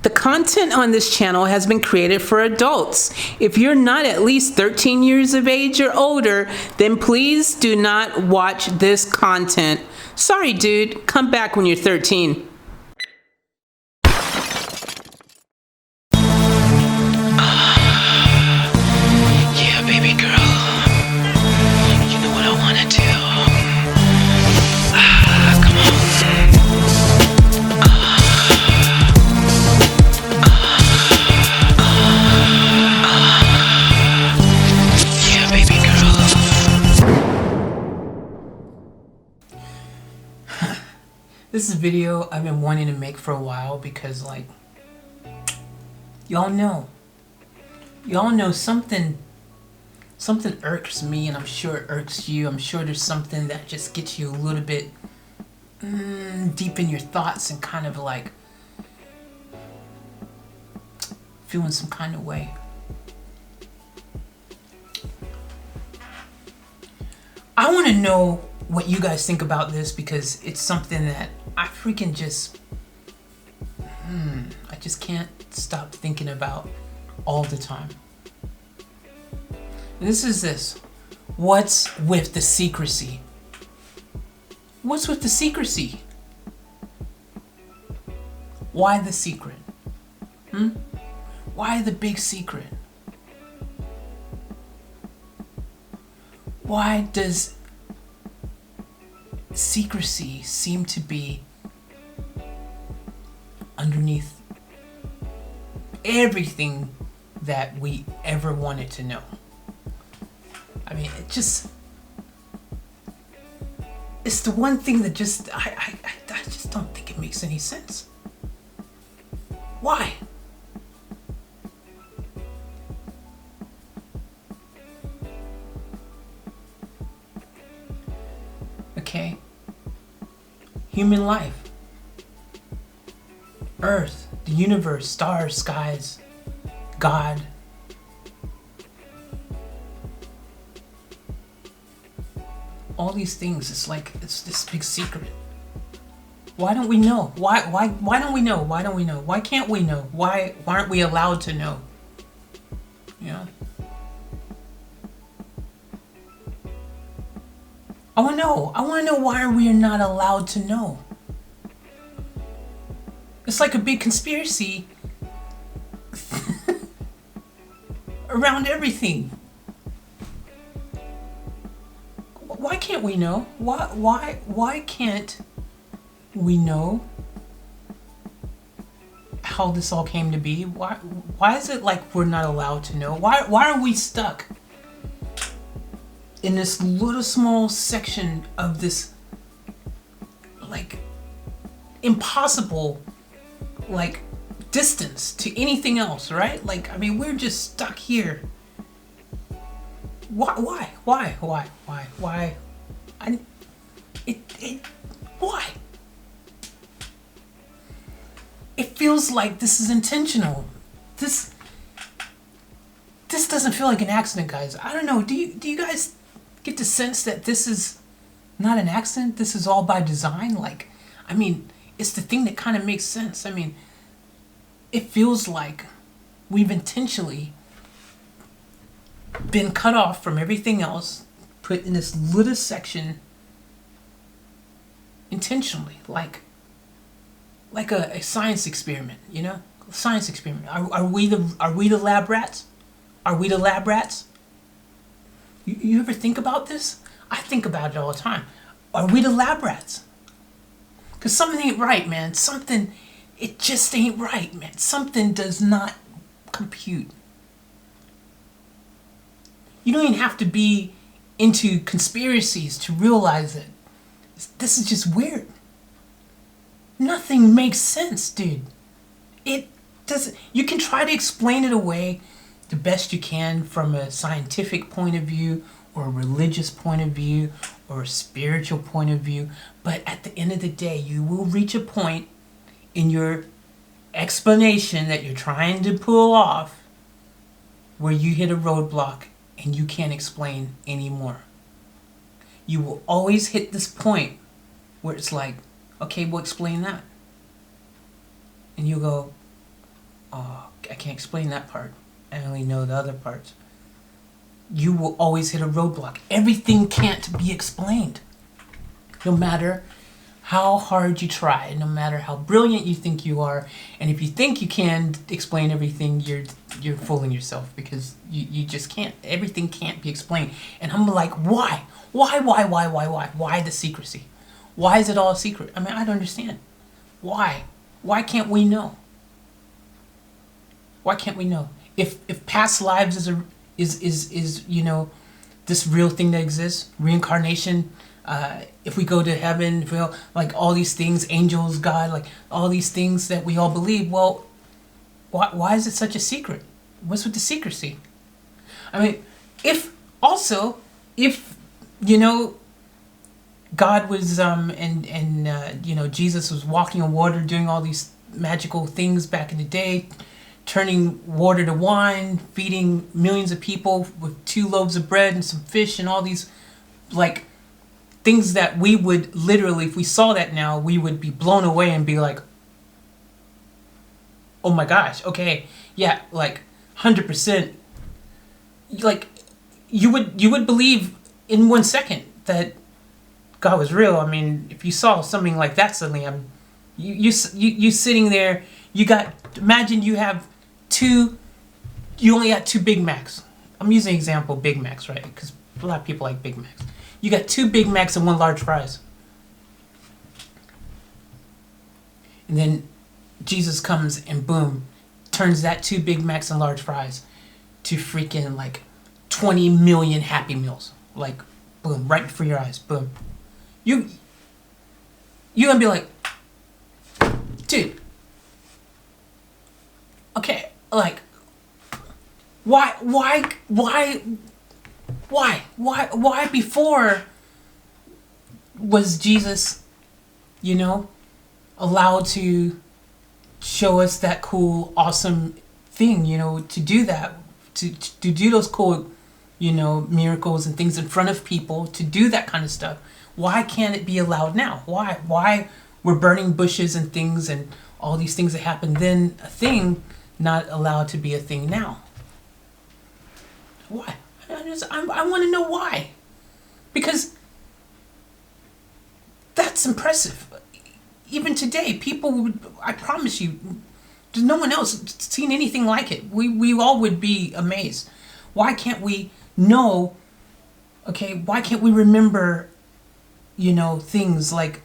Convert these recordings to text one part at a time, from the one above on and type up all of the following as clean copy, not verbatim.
The content on this channel has been created for adults. If you're not at least 13 years of age or older, then please do not watch this content. Sorry, dude. Come back when you're 13. Yeah, baby girl. You know what I want to do. Come on. Yeah, baby girl. This is a video I've been wanting to make for a while because, like, y'all know something irks me, and I'm sure it irks you. I'm sure there's something that just gets you a little bit deep in your thoughts and kind of like feeling some kind of way. I want to know what you guys think about this because it's something that I freaking just I just can't stop thinking about all the time. And this is this. What's with the secrecy? What's with the secrecy? Why the secret? Why the big secret? Why does secrecy seem to be underneath everything that we ever wanted to know? I mean, it's the one thing that just, I just don't think it makes any sense. Why? Okay. Human life. Earth, the universe, stars, skies, God. All these things, it's like, it's this big secret. Why don't we know? Why don't we know? Why don't we know? Why can't we know? Why aren't we allowed to know? You know? I want to know. I want to know why we are not allowed to know. It's like a big conspiracy around everything. Why can't we know? Why can't we know how this all came to be? Why is it like we're not allowed to know? Why are we stuck in this little small section of this like impossible like distance to anything else, right? Like, I mean, we're just stuck here. Why? Why? Why? It feels like this is intentional. This doesn't feel like an accident, guys. I don't know. Do you guys get the sense that this is not an accident? This is all by design? Like, I mean, it's the thing that kind of makes sense. I mean, it feels like we've intentionally been cut off from everything else, put in this little section intentionally, like a science experiment, you know? A science experiment. Are we the lab rats? Are we the lab rats? You ever think about this? I think about it all the time. Are we the lab rats? Because something ain't right, man. It just ain't right, man. Something does not compute. You don't even have to be into conspiracies to realize it. This is just weird. Nothing makes sense, dude. It doesn't. You can try to explain it away the best you can from a scientific point of view, or a religious point of view, or a spiritual point of view, but at the end of the day, you will reach a point in your explanation that you're trying to pull off where you hit a roadblock and you can't explain anymore. You will always hit this point where it's like, okay, well, explain that. And you go, oh, I can't explain that part. I only know the other parts. You will always hit a roadblock. Everything can't be explained. No matter how hard you try, no matter how brilliant you think you are, and if you think you can explain everything, you're fooling yourself, because you just can't. Everything can't be explained. And I'm like, why? Why the secrecy? Why is it all a secret? I mean, I don't understand. Why? Why can't we know? Why can't we know? If past lives is you know, this real thing that exists, reincarnation, if we go to heaven, if we all, like all these things, angels, God, like all these things that we all believe, well, why is it such a secret? What's with the secrecy? I mean, if you know, God was you know, Jesus was walking on water, doing all these magical things back in the day, turning water to wine, feeding millions of people with 2 loaves of bread and some fish, and all these like things that we would literally, if we saw that now, we would be blown away and be like, oh my gosh, okay, yeah, like 100%. Like you would believe in 1 second that God was real. I mean, if you saw something like that suddenly, you sitting there, imagine you have you only got 2 Big Macs. I'm using an example, Big Macs, right? Because a lot of people like Big Macs. You got 2 Big Macs and 1 large fries. And then Jesus comes and boom, turns that 2 Big Macs and large fries to freaking like 20 million Happy Meals. Like, boom, right before your eyes, boom. You gonna be like, dude, okay, like, why before was Jesus, you know, allowed to show us that cool, awesome thing, you know, to do that, to do those cool, you know, miracles and things in front of people, to do that kind of stuff? Why can't it be allowed now? Why we're burning bushes and things and all these things that happen then a thing, not allowed to be a thing now? Why? I want to know why. Because that's impressive. Even today, people would, I promise you, there's no one else seen anything like it. We all would be amazed. Why can't we know, okay, why can't we remember, you know, things like,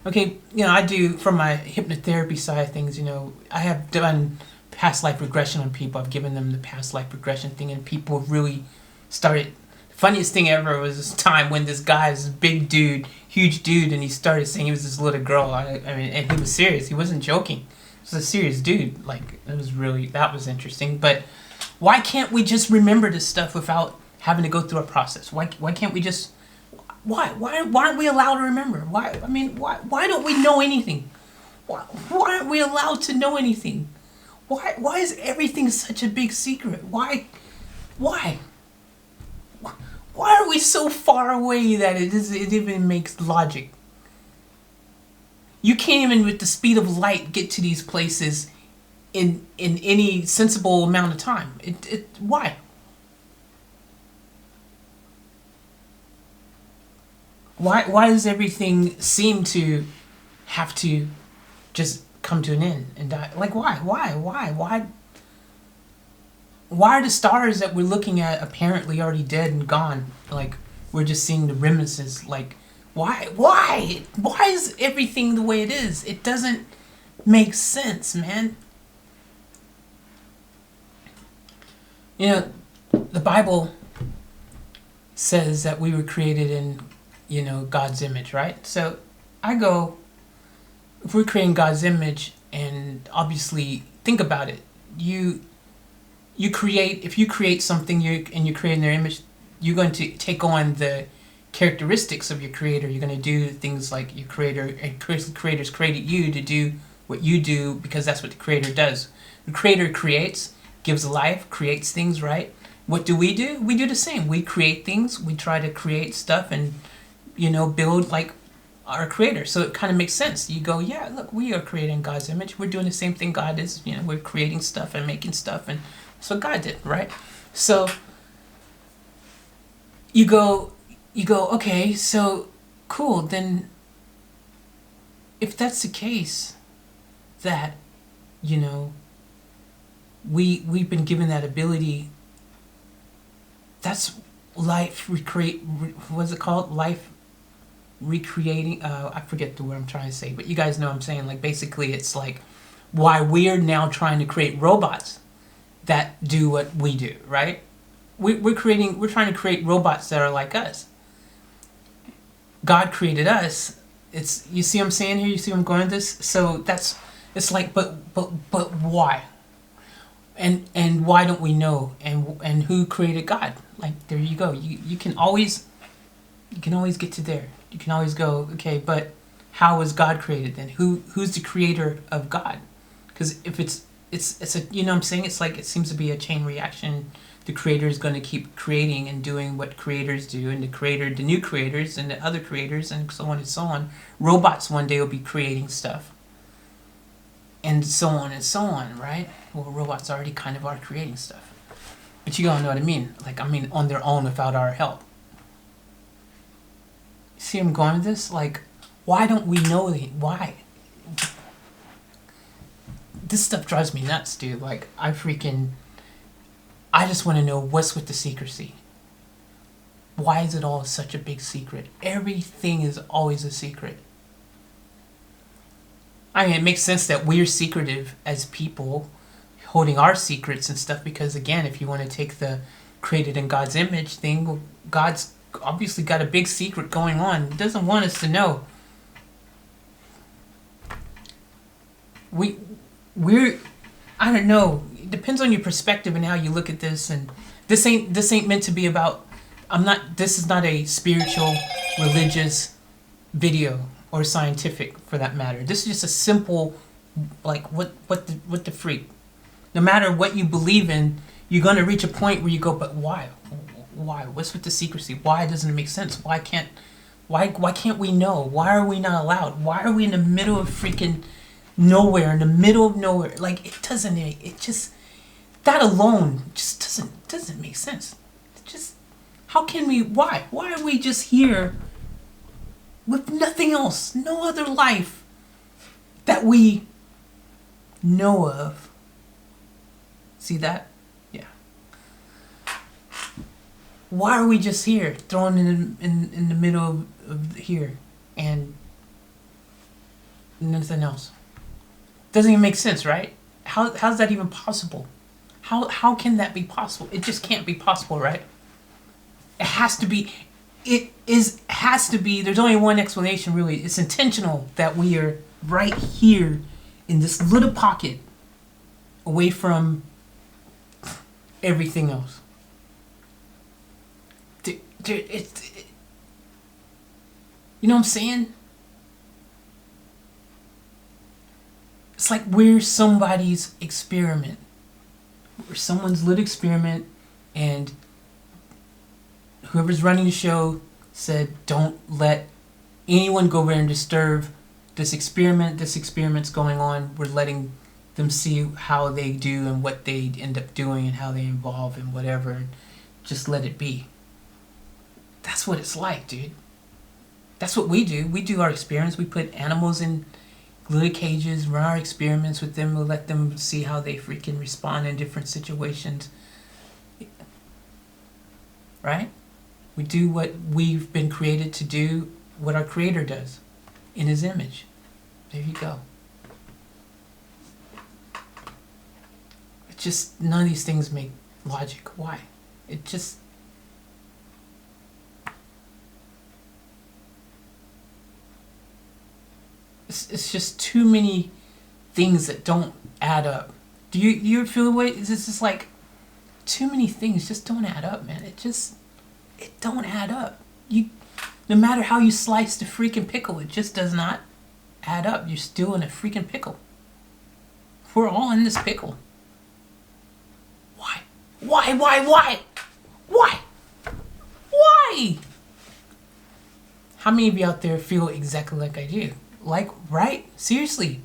okay, you know, I do, from my hypnotherapy side of things, you know, I have done past life regression on people. I've given them the past life regression thing, and people really started. Funniest thing ever was this time when this guy, this big dude, huge dude, and he started saying he was this little girl. I mean, and he was serious. He wasn't joking. He was a serious dude. Like, it was really, that was interesting. But why can't we just remember this stuff without having to go through a process? Why can't we just, why aren't we allowed to remember? Why don't we know anything? Why aren't we allowed to know anything? Why is everything such a big secret? Why are we so far away that it even makes logic? You can't even with the speed of light get to these places in any sensible amount of time. Why? Why does everything seem to have to just come to an end and die? Like, why? Why are the stars that we're looking at apparently already dead and gone? Like, we're just seeing the reminiscences. Like, why is everything the way it is? It doesn't make sense, man. You know, the Bible says that we were created in, you know, God's image, right? So I go, if we're creating God's image, and obviously think about it, if you create something, and you create in their image, you're going to take on the characteristics of your creator. You're going to do things like your creator, and creators created you to do what you do, because that's what the creator does. The creator creates, gives life, creates things, right? What do? We do the same. We create things. We try to create stuff and, you know, build, like, our creator. So it kind of makes sense. You go, yeah, look, we are creating God's image. We're doing the same thing God is. You know, we're creating stuff and making stuff, and that's what God did, right? So you go, okay, so cool. Then if that's the case, that, you know, we've been given that ability. That's life recreate. What's it called? Life recreating. I forget the word I'm trying to say, but you guys know what I'm saying. Like basically, it's like why we're now trying to create robots that do what we do, right? We're trying to create robots that are like us. God created us. It's, you see what I'm saying here? You see what I'm going with this? So that's, it's like, but why? And why don't we know? And who created God? Like, there you go. You can always get to there. You can always go, okay, but how was God created then? Who's the creator of God? Because if it's a, you know what I'm saying? It's like, it seems to be a chain reaction. The creator is going to keep creating and doing what creators do, and the new creators and the other creators, and so on and so on. Robots one day will be creating stuff, and so on, right? Well, robots already kind of are creating stuff, but you all know what I mean. Like, I mean, on their own without our help. See, I'm going with this. Like, why don't we know why? This stuff drives me nuts, dude. Like, I just want to know what's with the secrecy. Why is it all such a big secret? Everything is always a secret. I mean, it makes sense that we're secretive as people, holding our secrets and stuff, because again, if you want to take the created in God's image thing, well, God's obviously got a big secret going on. He doesn't want us to know. We're, I don't know. It depends on your perspective and how you look at this. And this ain't meant to be about. This is not a spiritual, religious video or scientific for that matter. This is just a simple, like, what the freak. No matter what you believe in, you're gonna reach a point where you go, but why? Why? What's with the secrecy? Why doesn't it make sense? Why can't we know? Why are we not allowed? Why are we in the middle of freaking nowhere, in the middle of nowhere? Like, it just, that alone just doesn't make sense. It just, how can we, why are we just here with nothing else, no other life that we know of? See that? Yeah. Why are we just here, thrown in the middle of here, and nothing else? Doesn't even make sense, right? How's that even possible? How can that be possible? It just can't be possible, right? It has to be. Has to be. There's only one explanation, really. It's intentional that we are right here in this little pocket, away from everything else. Dude, you know what I'm saying? It's like we're somebody's experiment. We're someone's little experiment, and whoever's running the show said, don't let anyone go over and disturb this experiment. This experiment's going on. We're letting them see how they do and what they end up doing and how they evolve and whatever. And just let it be. That's what it's like, dude. That's what we do. We do our experiments. We put animals in little cages, run our experiments with them. We'll let them see how they freaking respond in different situations. Right? We do what we've been created to do, what our creator does in his image. There you go. It's just, none of these things make logic. Why? It just, it's just too many things that don't add up. Do you feel the way? It's just like, too many things just don't add up, man. It don't add up. No matter how you slice the freaking pickle, it just does not add up. You're still in a freaking pickle. We're all in this pickle. Why? How many of you out there feel exactly like I do? Like, right? Seriously.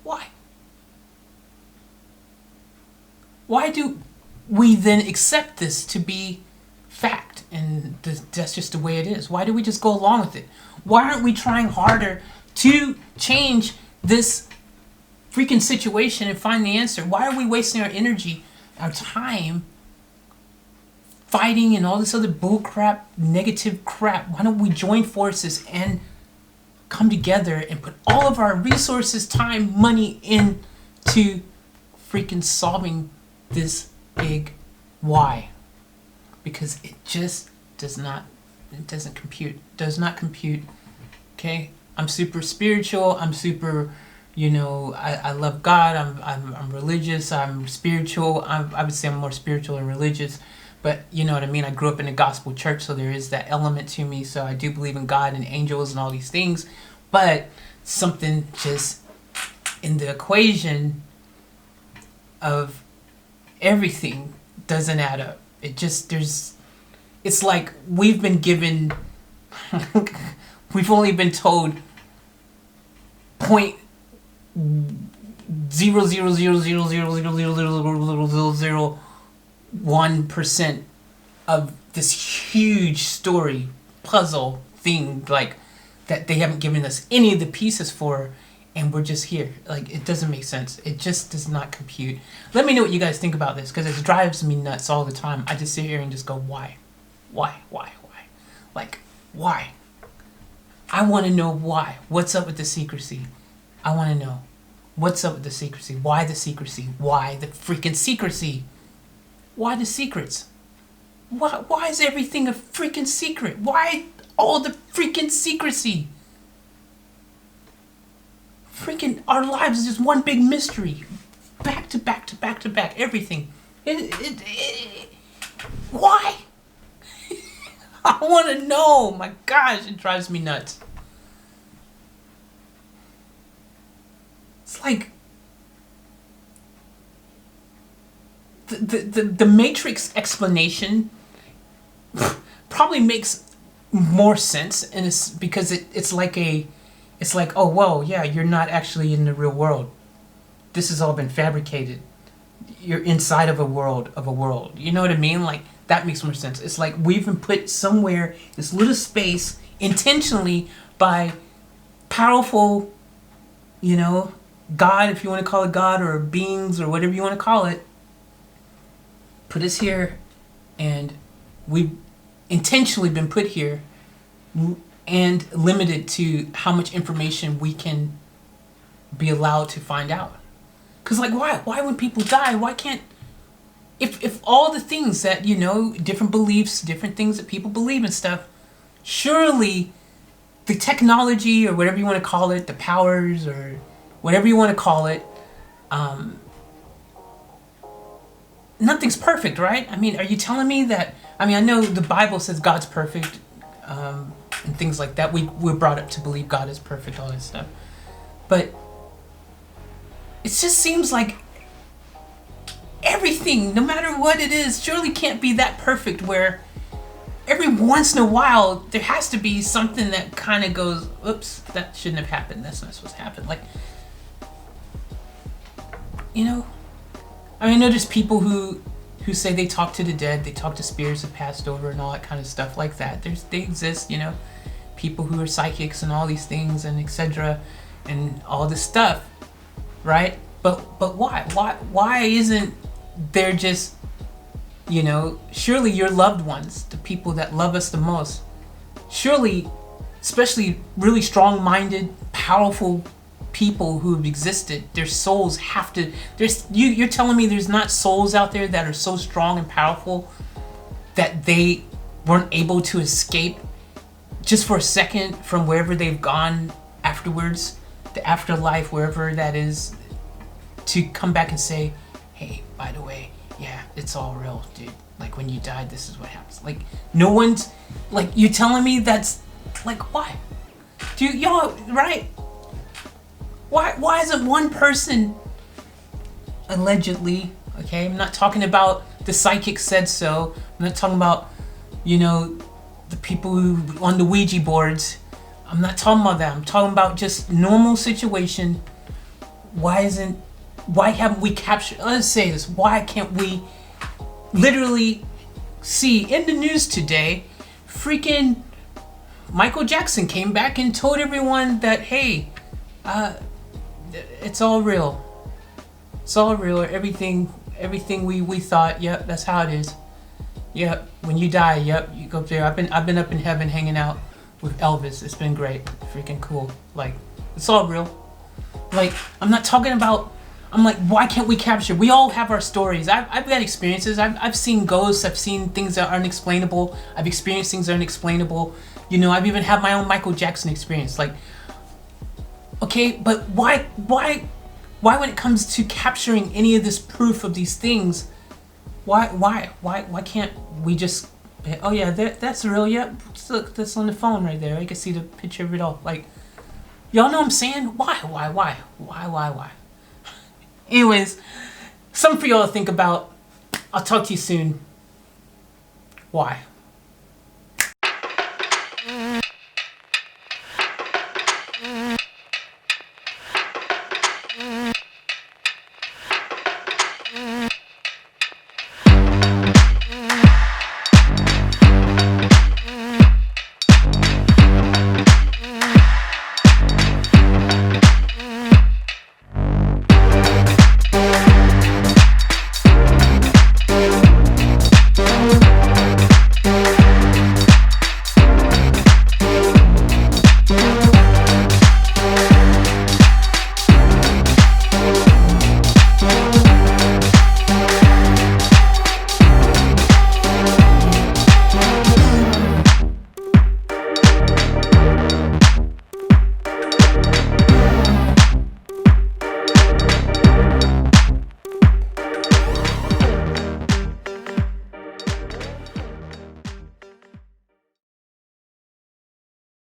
Why? Why do we then accept this to be fact and that's just the way it is? Why do we just go along with it? Why aren't we trying harder to change this freaking situation and find the answer? Why are we wasting our energy, our time, fighting and all this other bull crap, negative crap? Why don't we join forces and come together and put all of our resources, time, money into freaking solving this big why? Because it just doesn't compute. Okay? I'm super spiritual. I'm super, I love God. I'm religious. I'm spiritual. I would say I'm more spiritual than religious. But you know what I mean? I grew up in a gospel church, so there is that element to me. So I do believe in God and angels and all these things. But something just in the equation of everything doesn't add up. It's like we've been given, we've only been told 0.000000001% of this huge story, puzzle thing, like that they haven't given us any of the pieces for, and we're just here. Like, it doesn't make sense. It just does not compute. Let me know what you guys think about this, because it drives me nuts all the time. I just sit here and just go, why? Like, why? I want to know why. What's up with the secrecy? I want to know. What's up with the secrecy? Why the secrecy? Why the freaking secrecy? Why the secrets? Why is everything a freaking secret? Why all the freaking secrecy? Freaking, our lives is just one big mystery. Back to back to back to back. Everything. Why? I want to know. My gosh, it drives me nuts. It's like the Matrix explanation probably makes more sense, and it's because it's like, oh, whoa, yeah, you're not actually in the real world. This has all been fabricated. You're inside of a world. You know what I mean? Like, that makes more sense. It's like we've been put somewhere, this little space, intentionally by powerful, God, if you want to call it God, or beings, or whatever you want to call it, put us here, and we've intentionally been put here and limited to how much information we can be allowed to find out. Because, like, why when people die, why can't, if all the things that, different beliefs, different things that people believe and stuff, surely the technology, or whatever you want to call it, the powers, or whatever you want to call it, nothing's perfect, right? I mean, are you telling me that, I know the Bible says God's perfect, and things like that. We're brought up to believe God is perfect, all that stuff. But it just seems like everything, no matter what it is, surely can't be that perfect, where every once in a while there has to be something that kind of goes, oops, that shouldn't have happened. That's not supposed to happen. Like, I know there's people who say they talk to the dead, they talk to spirits that passed over and all that kind of stuff like that. They exist, people who are psychics and all these things and etc. and all this stuff, right? But why? Why isn't there just, surely your loved ones, the people that love us the most, surely, especially really strong-minded, powerful people who have existed, their souls have to, you're telling me there's not souls out there that are so strong and powerful that they weren't able to escape just for a second from wherever they've gone afterwards, the afterlife, wherever that is, to come back and say, hey, by the way, yeah, it's all real, dude. Like, when you died, this is what happens. Like, no one's, like, you're telling me that's, like, why? Y'all, right? Why isn't one person, allegedly, okay, I'm not talking about the psychic said so, I'm not talking about, the people who on the Ouija boards. I'm not talking about that. I'm talking about just normal situation. Why haven't we captured, let's say this, why can't we literally see in the news today, freaking Michael Jackson came back and told everyone that, hey, it's all real. It's all real. Everything we thought, yep, that's how it is. Yep, when you die, yep, you go up there. I've been up in heaven hanging out with Elvis. It's been great. Freaking cool. Like, it's all real. Like, I'm not talking about, I'm like, why can't we capture? We all have our stories. I've got experiences. I've seen ghosts. I've seen things that are unexplainable. I've experienced things that are unexplainable. You know, I've even had my own Michael Jackson experience. Like, okay, but why when it comes to capturing any of this proof of these things, why can't we just, oh yeah, that's real, yeah, look, that's on the phone right there. I can see the picture of it all. Like, y'all know what I'm saying? Why? Anyways, something for y'all to think about. I'll talk to you soon. Why?